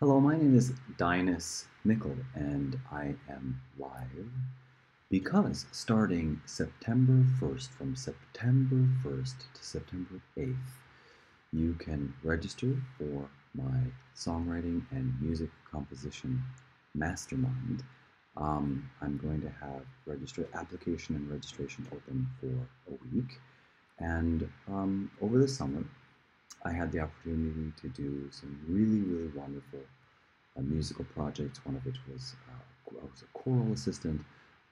Hello, my name is Dainis Michel, and I am live because starting September 1st, from September 1st to September 8th, you can register for my songwriting and music composition mastermind. I'm going to have application and registration open for a week, and over the summer, I had the opportunity to do some really wonderful musical projects, one of which was I was a choral assistant,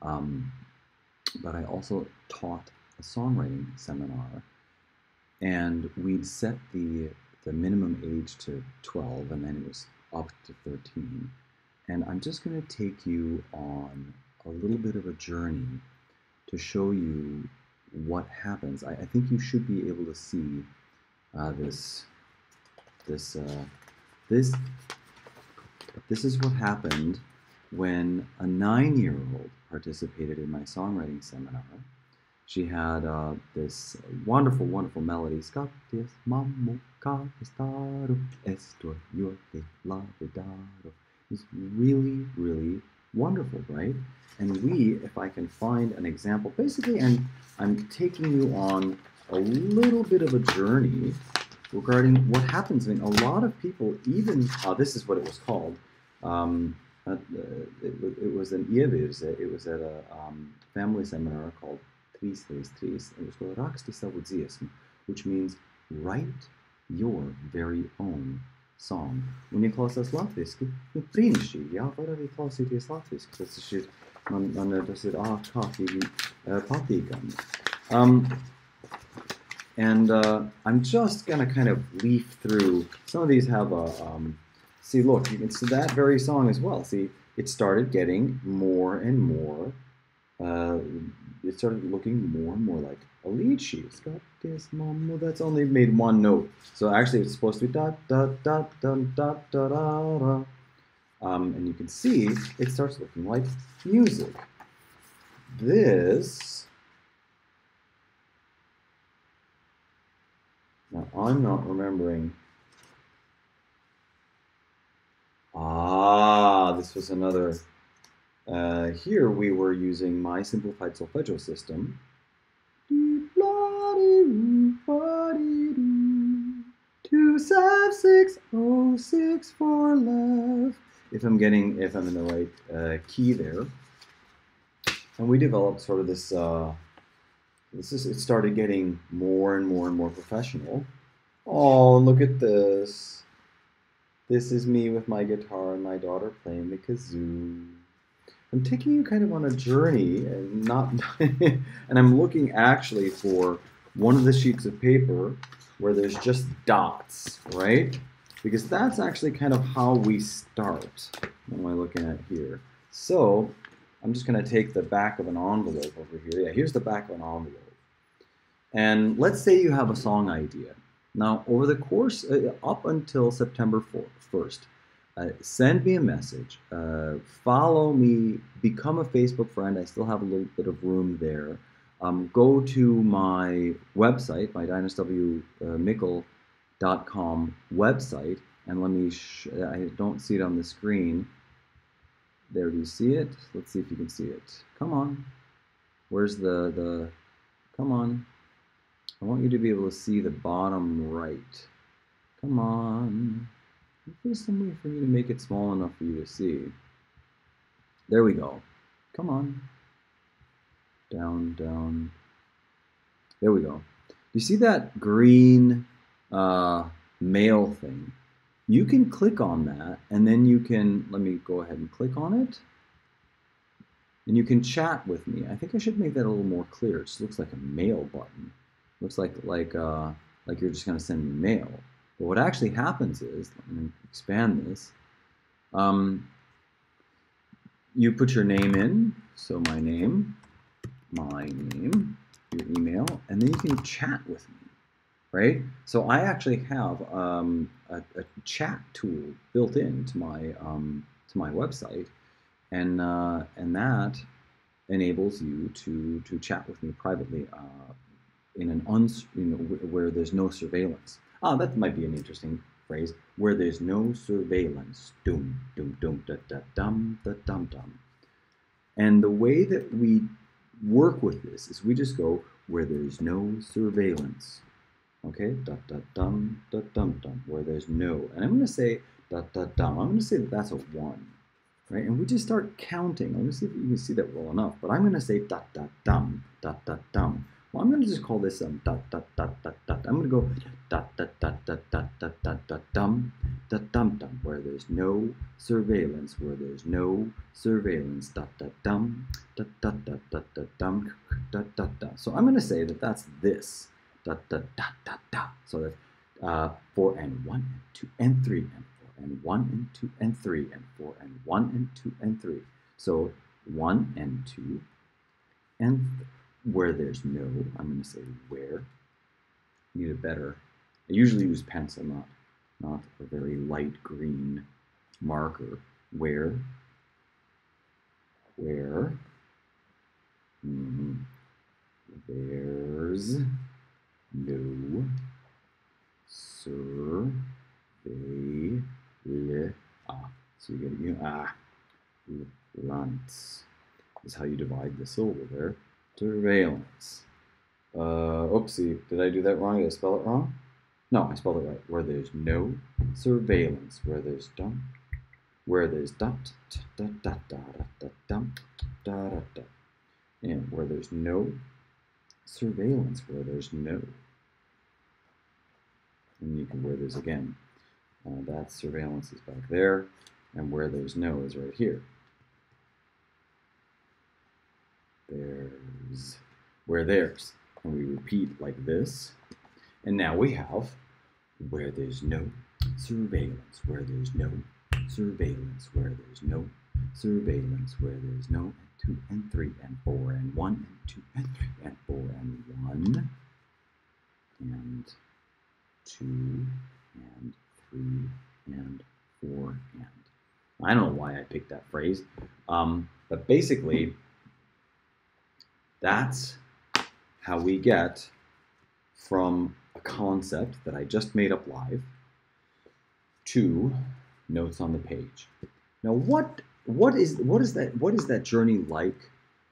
um, but I also taught a songwriting seminar, and we'd set the minimum age to 12, and then it was up to 13. And I'm just going to take you on a little bit of a journey to show you what happens. I think you should be able to see this this this This is what happened when a 9-year-old participated in my songwriting seminar. She had this wonderful melody. Scates mammo castaro esto yo te lavedaro. It's really wonderful, right? And if I can find an example, basically I'm taking you on a little bit of a journey regarding what happens. I mean, a lot of people, even this is what it was called. It was an IEVIRS. It was at a family seminar called Tris. It was called Raksti savu dziesmu, which means write your very own song. Un ieklausās latviski, brīnišķīgi, jā, var arī klausīties latviski. Tas ir ārkārtīgi patīkami. And I'm just going to kind of leaf through. Some of these have a, see, look, you can see that very song as well. See, it started getting more and more, it started looking more and more like a lead sheet. It's got this, mama, that's only made one note. So actually it's supposed to be da da da da da da da da. And you can see it starts looking like music. Now, I'm not remembering. This was another. Here we were using my simplified solfeggio system. 25606 for love. If I'm in the right key there. And we developed sort of this. It started getting more and more professional. Oh, look at this. This is me with my guitar and my daughter playing the kazoo. I'm taking you kind of on a journey and and I'm looking actually for one of the sheets of paper where there's just dots, right? Because that's actually kind of how we start. What am I looking at here? So I'm just going to take the back of an envelope over here. Yeah, here's the back of an envelope. And let's say you have a song idea. Now, over the course, up until September 1st, send me a message, follow me, become a Facebook friend. I still have a little bit of room there. Go to my website, my DainisWMichel.com website, and let me, I don't see it on the screen. There, do you see it? Let's see if you can see it. Come on. Where's come on. I want you to be able to see the bottom right. Come on. There's some way for me to make it small enough for you to see. There we go. Come on. Down. There we go. You see that green mail thing? You can click on that, and then you can, let me go ahead and click on it. And you can chat with me. I think I should make that a little more clear. It just looks like a mail button. Looks like you're just going to send me mail. But what actually happens is, let me expand this. You put your name in, so my name, your email, and then you can chat with me, right? So I actually have a chat tool built into my website, and that enables you to chat with me privately. In where there's no surveillance. That might be an interesting phrase, where there's no surveillance. Dum, dum, dum, da, da, dum, da, dum, dum. And the way that we work with this is we just go where there's no surveillance. Okay, da, da, dum, dum, where there's no. And I'm going to say da, da, dum. I'm going to say that that's a 1. Right? And we just start counting. Let me see if you can see that well enough. But I'm going to say da, da, dum, da, da, dum. Well, I'm going to just call this da, da, da, da, da. I'm going to go da, da, da, da, da, da, da, da, dum, where there's no surveillance, where there's no surveillance, da, da, dum, da, da, da, da, da, dum, da, da, da. So I'm going to say that that's this, da, da, da, da, da. So that's 4 and 1 and 2 and 3 and 4 and 1 and 2 and 3 and 4 and 1 and 2 and 3. So 1 and 2 and where there's no, I'm going to say where. Need a better. I usually use pencil, not a very light green marker. Where there's no surveillance. So you get lance is how you divide the syllable there. Surveillance. Oopsie, did I do that wrong? Did I spell it wrong? No, I spelled it right. Where there's no surveillance, where there's dum, where there's dot, da da da da da dum, da da da, and where there's no surveillance, where there's no, and you can where there's again. That surveillance is back there, and where there's no is right here. There's where there's, and we repeat like this. And now we have where there's no surveillance, where there's no surveillance, where there's no surveillance, where there's no 2 and 3 and 4 and 1 and 2 and 3 and 4 and 1 and 2 and 3 and 4 and. I don't know why I picked that phrase, but basically that's how we get from a concept that I just made up live to notes on the page. Now, what is that journey like?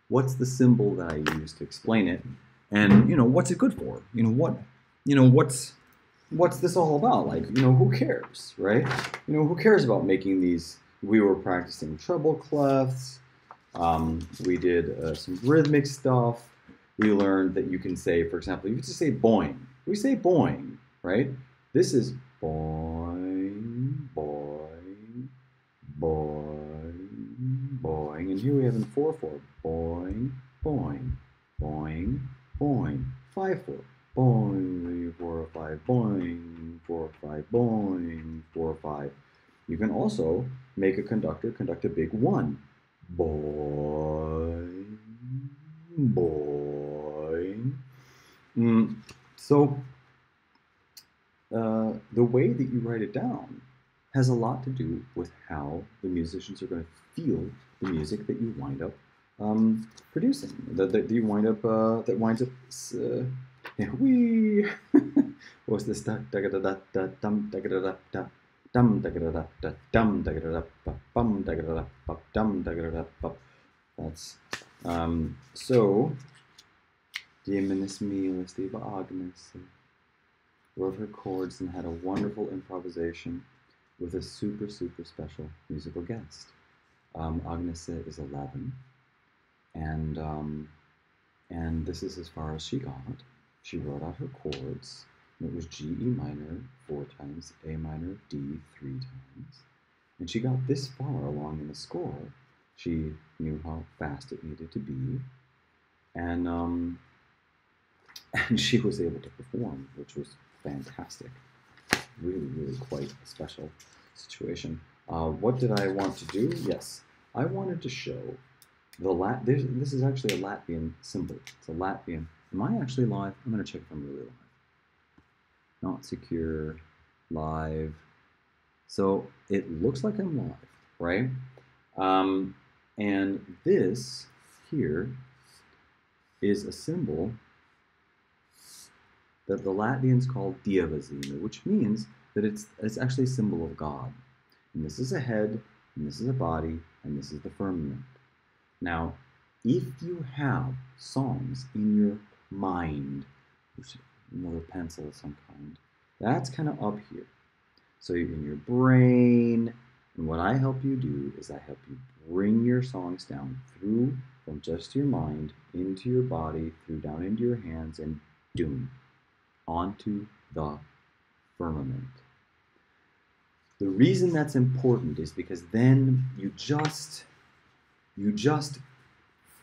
What's the symbol that I use to explain it? And what's it good for? What's this all about? Like, who cares, right? Who cares about making these? We were practicing treble clefs. We did some rhythmic stuff. We learned that you can say, for example, you can just say boing. We say boing, right? This is boing, boing, boing, boing. And here we have in 4/4, boing, boing, boing, boing. 5/4, boing, 4/5, boing, 4/5, boing, 4/5. You can also make a conductor conduct a big 1. Boing, boing. So the way that you write it down has a lot to do with how the musicians are going to feel the music that you wind up producing. That you wind up that winds up wee. What's this? Dum da da da da dum da da da da. Dum da da da da dum da da da bum da da da dum da da da. That's so. Dainis Michel Steve Agnes wrote her chords and had a wonderful improvisation with a super special musical guest. Agnes is 11, and this is as far as she got. She wrote out her chords. And it was G, E minor 4 times, A minor, D 3 times. And she got this far along in the score. She knew how fast it needed to be. And she was able to perform, which was fantastic. Really quite a special situation. What did I want to do? Yes, I wanted to show the this is actually a Latvian symbol. It's a Latvian. Am I actually live? I'm going to check if I'm really live. Not secure, live. So it looks like I'm live, right? And this here is a symbol that the Latvians call dievazine, which means that it's actually a symbol of God. And this is a head, and this is a body, and this is the firmament. Now, if you have songs in your mind, another pencil of some kind, that's kind of up here. So you're in your brain, and what I help you do is I help you bring your songs down through from just your mind into your body, through down into your hands, and doom, onto the firmament. The reason that's important is because then you just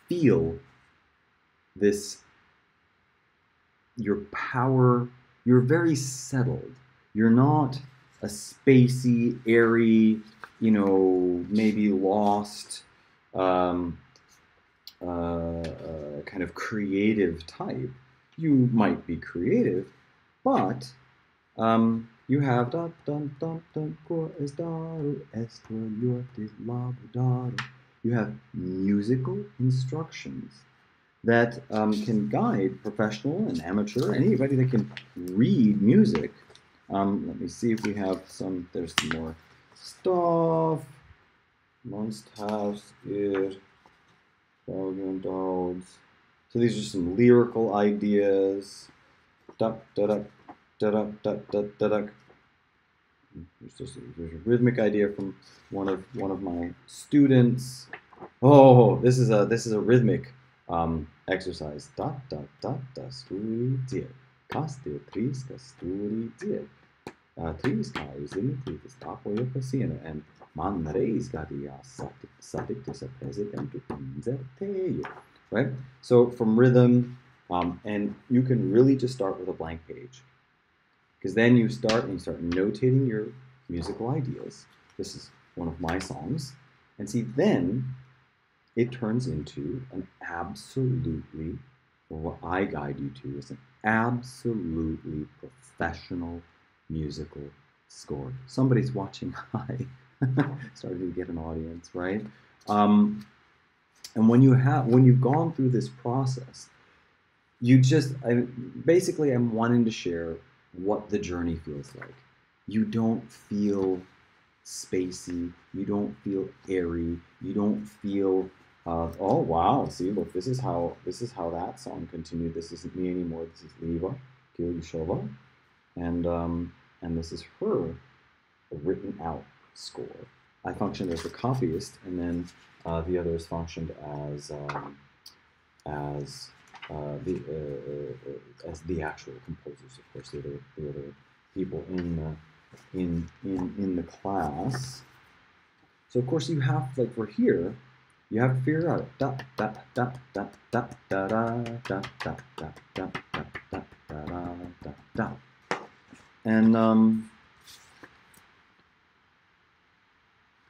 feel this, your power, you're very settled. You're not a spacey, airy, maybe lost, kind of creative type. You might be creative, but you have you have musical instructions that can guide professional and amateur, anybody that can read music. Let me see if we have some, there's some more stuff. Must have it. So these are some lyrical ideas. There's a rhythmic idea from one of my students. Oh, this is a rhythmic exercise. And right? So from rhythm, and you can really just start with a blank page, because then you start notating your musical ideas. This is one of my songs, and see, then it turns into an absolutely, or what I guide you to is an absolutely professional musical score. Somebody's watching. Hi. Starting to get an audience, right? And when you've gone through this process, basically I'm wanting to share what the journey feels like. You don't feel spacey, you don't feel airy, you don't feel oh wow, see, look, this is how that song continued. This isn't me anymore, this is Liva Gilyushova, and this is her written out score. I functioned as the copyist, and then the others functioned as the actual composers. Of course, the other people in the class. So of course you have, like for here, you have to figure out da da da da da da da da da da da da da da, and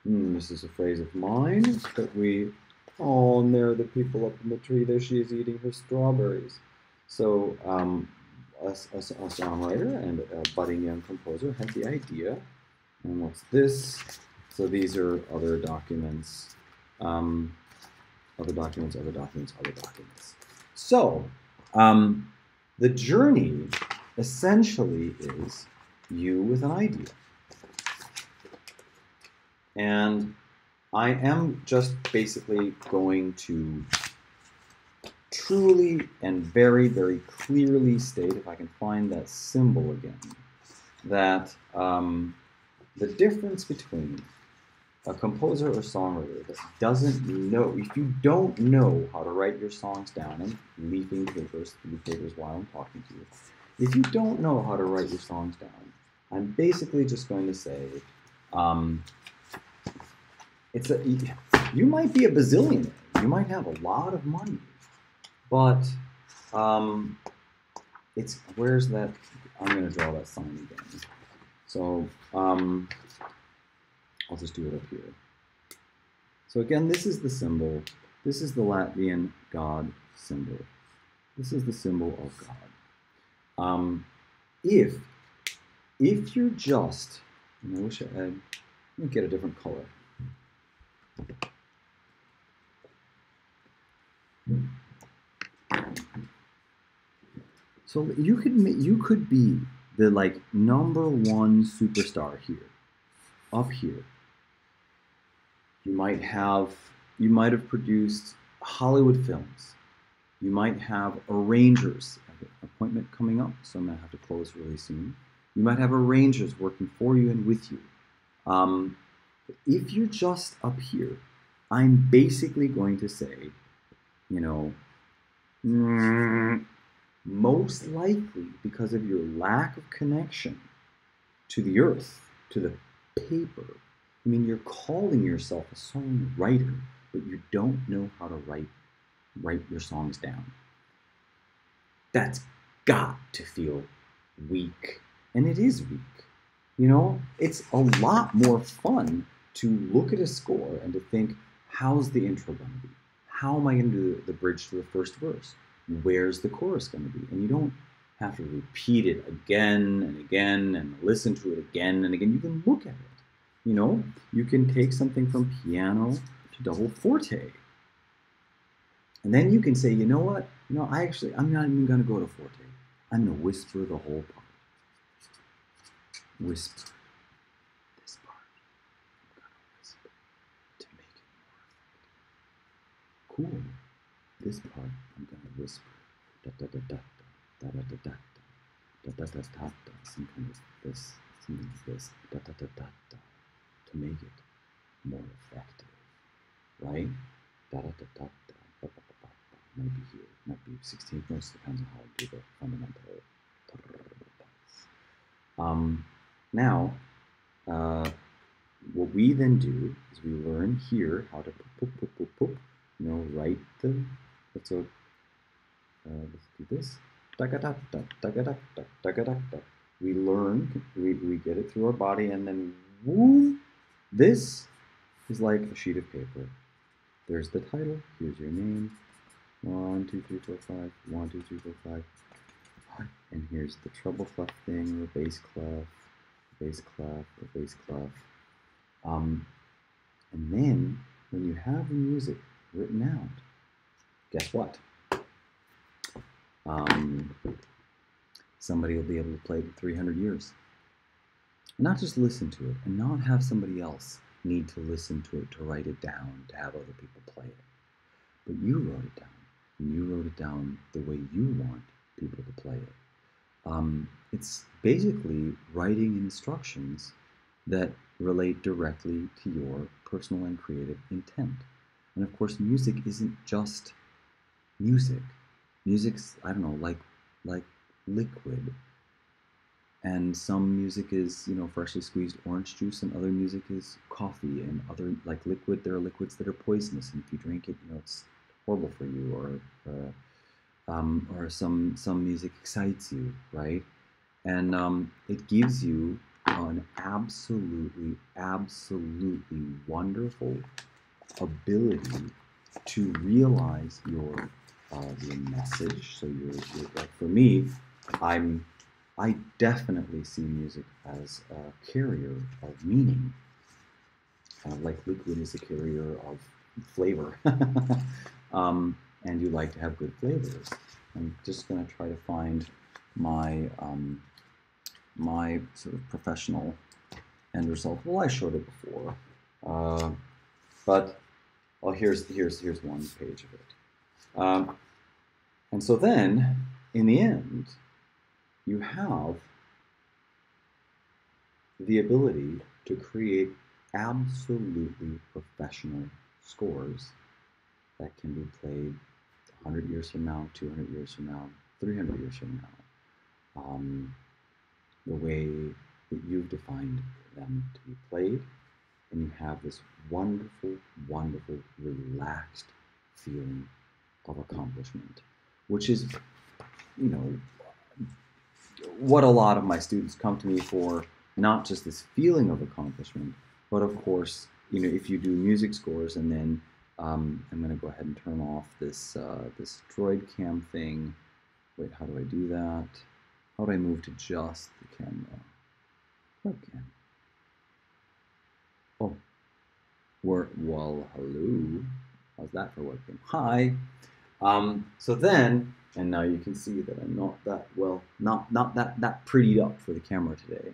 this is a phrase of mine that we, oh, and there are the people up in the tree. There she is eating her strawberries. So a songwriter and a budding young composer had the idea. And what's this? So these are other documents, other documents. So the journey essentially is you with an idea. And I am just basically going to truly and very, very clearly state, if I can find that symbol again, that the difference between a composer or songwriter that doesn't know, if you don't know how to write your songs down, and leafing papers while I'm talking to you, if you don't know how to write your songs down, I'm basically just going to say, you might be a bazillionaire, you might have a lot of money, but where's that? I'm going to draw that sign again. So I'll just do it up here. So again, this is the symbol. This is the Latvian God symbol. This is the symbol of God. If you're just, and I wish I had, let me get a different color. So you could be the like #1 superstar here, up here. You might have produced Hollywood films. You might have arrangers. I have an appointment coming up, so I'm gonna have to close really soon. You might have arrangers working for you and with you. If you're just up here, I'm basically going to say, you know, most likely because of your lack of connection to the earth, to the paper. I mean, you're calling yourself a songwriter, but you don't know how to write your songs down. That's got to feel weak. And it is weak. You know, it's a lot more fun to look at a score and to think, how's the intro going to be? How am I going to do the bridge to the first verse? Where's the chorus going to be? And you don't have to repeat it again and again and listen to it again and again. You can look at it. You know, you can take something from piano to double forte. And then you can say, you know what? I'm not even going to go to forte. I'm going to whisper the whole part. Whisper this part. I'm going to whisper to make it more effective. Cool. This part, I'm going to whisper. Da da da da da da da da da da da da da da. Some kind of this, something like this. Da da da da da. To make it more effective. Right? Da da da da da. Ba, ba, ba, ba, ba. Might be here. Might be 16th notes. Depends on how I do the fundamental. Now, what we then do is we learn here how to write the. Let's do this. We learn, we get it through our body, and then woo, this is like a sheet of paper. There's the title. Here's your name. 1, 2, 3, 4, 5. 1, 2, 3, 4, 5. And here's the treble clef thing, the bass clef, the bass clef, the bass clef. And then when you have the music written out, guess what? Somebody will be able to play it 300 years. Not just listen to it, and not have somebody else need to listen to it to write it down, to have other people play it. But you wrote it down, and you wrote it down the way you want people to play it. It's basically writing instructions that relate directly to your personal and creative intent. And of course, music isn't just music. Music's, I don't know, like liquid. And some music is, freshly squeezed orange juice, and other music is coffee, and other, like liquid, there are liquids that are poisonous, and if you drink it, it's horrible for you, or some music excites you, right? And it gives you an absolutely wonderful ability to realize your message. So you're like, for me, I definitely see music as a carrier of meaning, like liquid is a carrier of flavor. And you like to have good flavors. I'm just going to try to find my my sort of professional end result. Well, I showed it before, but here's one page of it. And so then, in the end, you have the ability to create absolutely professional scores that can be played 100 years from now, 200 years from now, 300 years from now, the way that you've defined them to be played, and you have this wonderful, wonderful, relaxed feeling of accomplishment, which is, what a lot of my students come to me for, not just this feeling of accomplishment, but of course, if you do music scores, and then I'm going to go ahead and turn off this this droid cam thing. Wait, how do I do that? How do I move to just the camera? Webcam. Oh, well, hello. How's that for webcam? Hi. So then And now you can see that I'm not that well, not that prettied up for the camera today.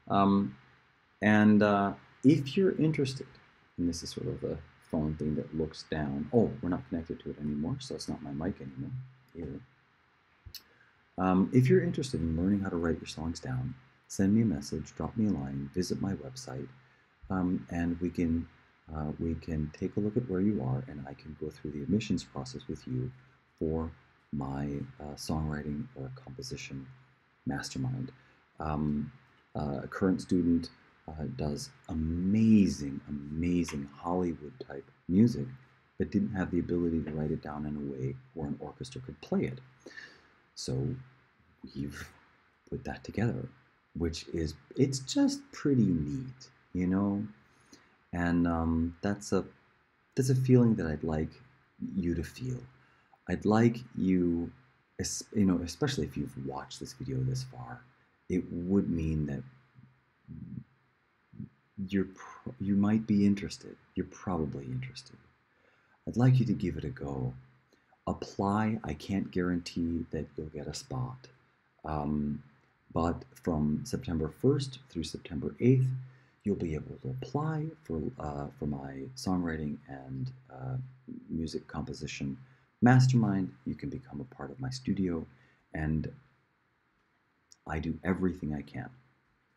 Um, and if you're interested, and this is sort of the phone thing that looks down. Oh, we're not connected to it anymore, so it's not my mic anymore either. If you're interested in learning how to write your songs down, send me a message, drop me a line, visit my website, and we can take a look at where you are, and I can go through the admissions process with you for my songwriting or composition mastermind. A current student does amazing, amazing Hollywood type music, but didn't have the ability to write it down in a way where an orchestra could play it. So we've put that together, which is, it's just pretty neat, you know? And that's a feeling that I'd like you to feel. I'd like you, you know, especially if you've watched this video this far, it would mean that you might be interested. You're probably interested. I'd like you to give it a go. Apply. I can't guarantee that you'll get a spot. But from September 1st through September 8th, you'll be able to apply for my songwriting and music composition mastermind. You can become a part of my studio, and I do everything I can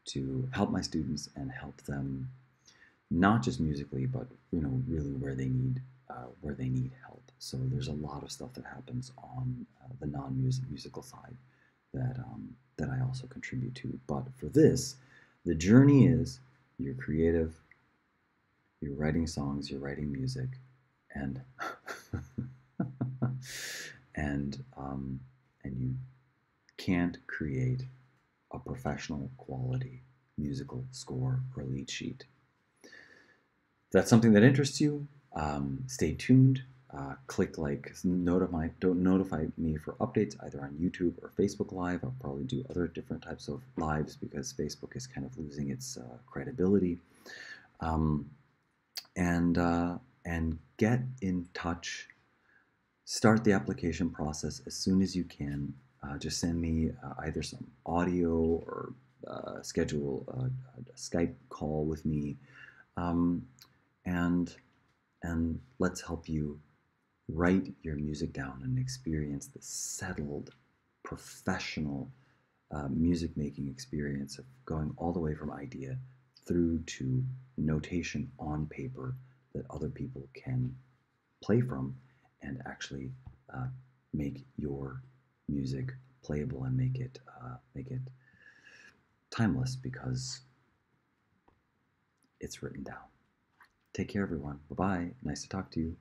to help my students and help them, not just musically, but really where they need help. So there's a lot of stuff that happens on the non-musical side that I also contribute to. But for this, the journey is you're creative, you're writing songs, you're writing music, and and you can't create a professional quality musical score or lead sheet. If that's something that interests you, stay tuned. Click like, notify me for updates either on YouTube or Facebook Live. I'll probably do other different types of lives because Facebook is kind of losing its credibility. And get in touch. Start the application process as soon as you can. Just send me either some audio or schedule a Skype call with me, and let's help you write your music down and experience the settled, professional music making experience of going all the way from idea through to notation on paper that other people can play from and actually make your music playable and make it timeless because it's written down. Take care, everyone. Bye-bye. Nice to talk to you.